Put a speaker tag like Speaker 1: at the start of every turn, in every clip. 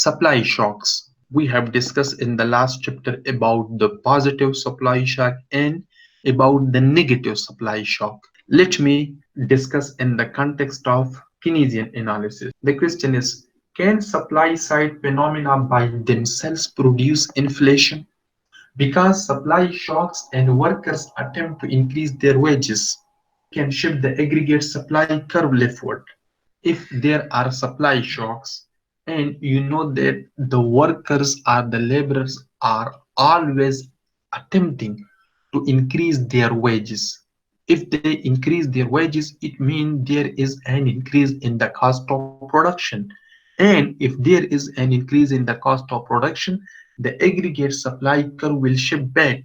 Speaker 1: Supply shocks. We have discussed in the last chapter about the positive supply shock and about the negative supply shock. Let me discuss in the context of Keynesian analysis. The question is, can supply side phenomena by themselves produce inflation? Because supply shocks and workers attempt to increase their wages, can shift the aggregate supply curve leftward. If there are supply shocks and you know that the workers or the laborers are always attempting to increase their wages, if they increase their wages it means there is an increase in the cost of production, and if there is an increase in the cost of production, the aggregate supply curve will shift back.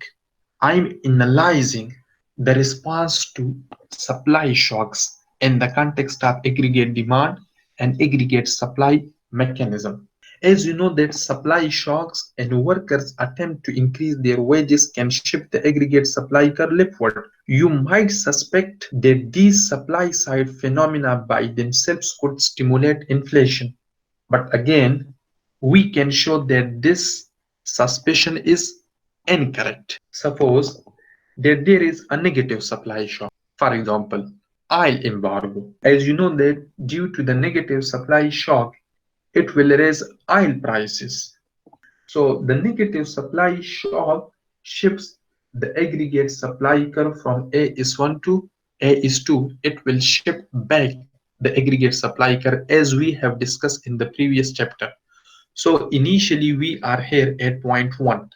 Speaker 1: I'm analyzing the response to supply shocks in the context of aggregate demand and aggregate supply mechanism. As you know that supply shocks and workers attempt to increase their wages can shift the aggregate supply curve leftward. You might suspect that these supply side phenomena by themselves could stimulate inflation. But again, we can show that this suspicion is incorrect. Suppose that there is a negative supply shock. For example, oil embargo. As you know that due to the negative supply shock, it will raise oil prices. So the negative supply shock shifts the aggregate supply curve from A is 1 to A is 2. It will shift back the aggregate supply curve as we have discussed in the previous chapter. So initially we are here at point 1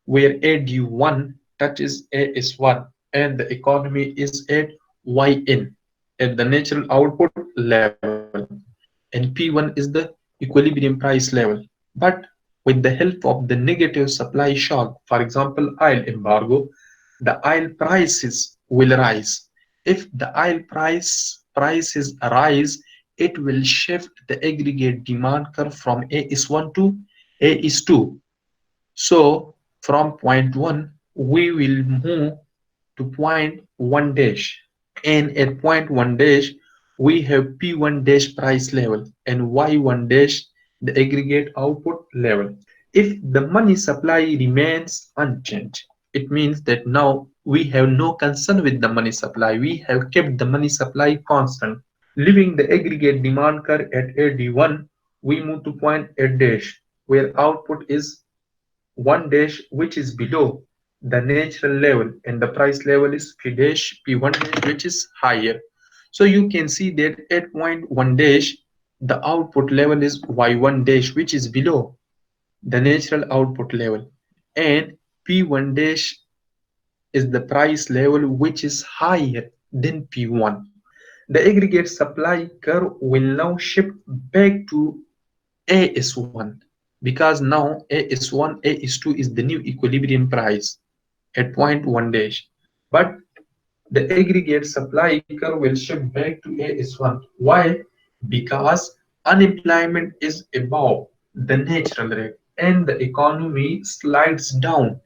Speaker 1: where AD1 touches A is 1 and the economy is at Yn at the natural output level, and P1 is the equilibrium price level. But with the help of the negative supply shock, for example oil embargo, the oil prices will rise. If the oil prices rise, it will shift the aggregate demand curve from A is 1 to A is 2. So from point 1 we will move to point 1 dash, and at point 1 dash we have P1 dash price level and Y1 dash the aggregate output level. If the money supply remains unchanged, it means that now we have no concern with the money supply. We have kept the money supply constant. Leaving the aggregate demand curve at AD1, we move to point A dash where output is 1 dash which is below the natural level and the price level is P dash P1 dash which is higher. So you can see that at point 1 dash the output level is Y1 dash which is below the natural output level, and P1 dash is the price level which is higher than P1. The aggregate supply curve will now shift back to A is 1 because now A is 1, A is 2 is the new equilibrium price at point 1 dash. But the aggregate supply curve will shift back to A is 1. Why? Because unemployment is above the natural rate and the economy slides down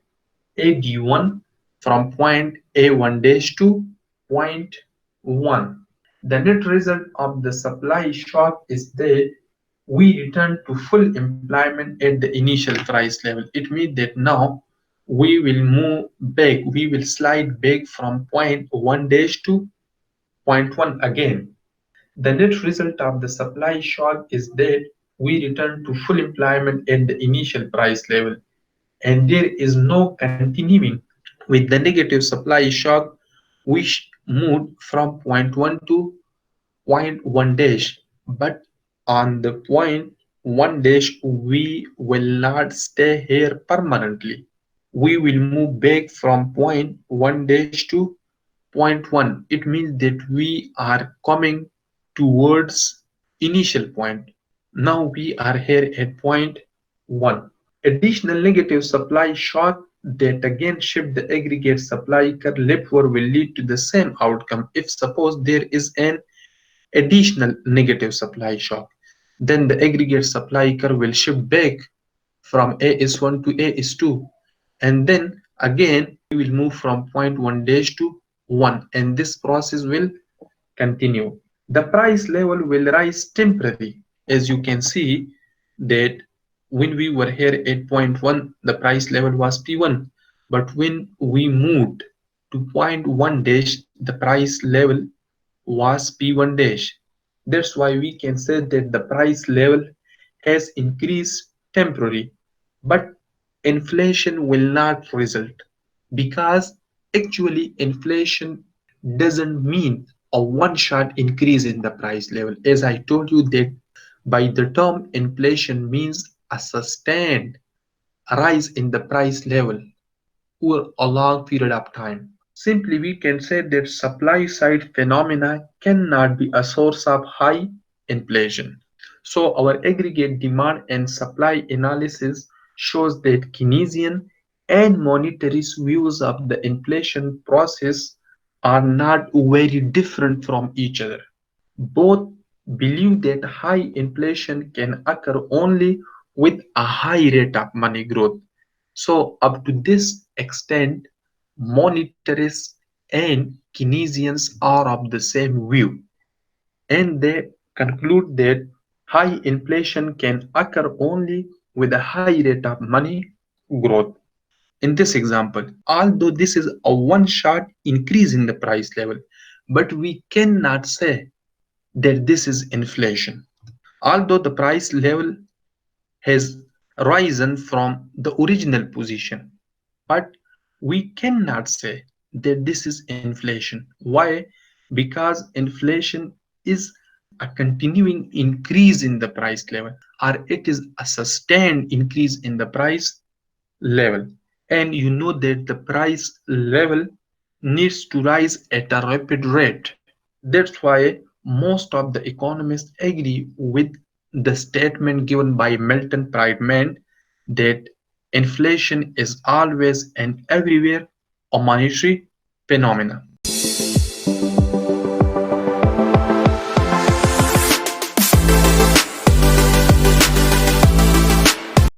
Speaker 1: AD1 from point A1 dash to point 1. The net result of the supply shock is that we return to full employment at the initial price level. It means that now we will move back, we will slide back from point 1 dash to point 1 again. The net result of the supply shock is that we return to full employment at the initial price level, and there is no continuing. With the negative supply shock, we moved from point 1 to point 1 dash, but on the point 1 dash we will not stay here permanently. We will move back from point 1 dash to point 1. It means that we are coming towards initial point. Now we are here at point 1. Additional negative supply shock that again shift the aggregate supply curve leftward will lead to the same outcome. If suppose there is an additional negative supply shock, then the aggregate supply curve will shift back from A is 1 to A is 2, and then again we will move from point 1 dash to 1, and this process will continue. The price level will rise temporarily. As you can see that When we were here at point 1, the price level was P1, but when we moved to point 1 dash, the price level was P1 dash. That's why we can say that the price level has increased temporarily, but inflation will not result, because actually inflation doesn't mean a one shot increase in the price level. As I told you that by the term inflation means a sustained rise in the price level over a long period of time. Simply, we can say that supply side phenomena cannot be a source of high inflation. So, our aggregate demand and supply analysis shows that Keynesian and monetarist views of the inflation process are not very different from each other. Both believe that high inflation can occur only with a high rate of money growth. So, up to this extent, monetarists and Keynesians are of the same view, and they conclude that high inflation can occur only with a high rate of money growth. In this example, although this is a one shot increase in the price level, but we cannot say that this is inflation. Although the price level has risen from the original position, but we cannot say that this is inflation. Why? Because inflation is a continuing increase in the price level, or it is a sustained increase in the price level. And you know that the price level needs to rise at a rapid rate. That's why most of the economists agree with the statement given by Milton Friedman that inflation is always and everywhere a monetary phenomena.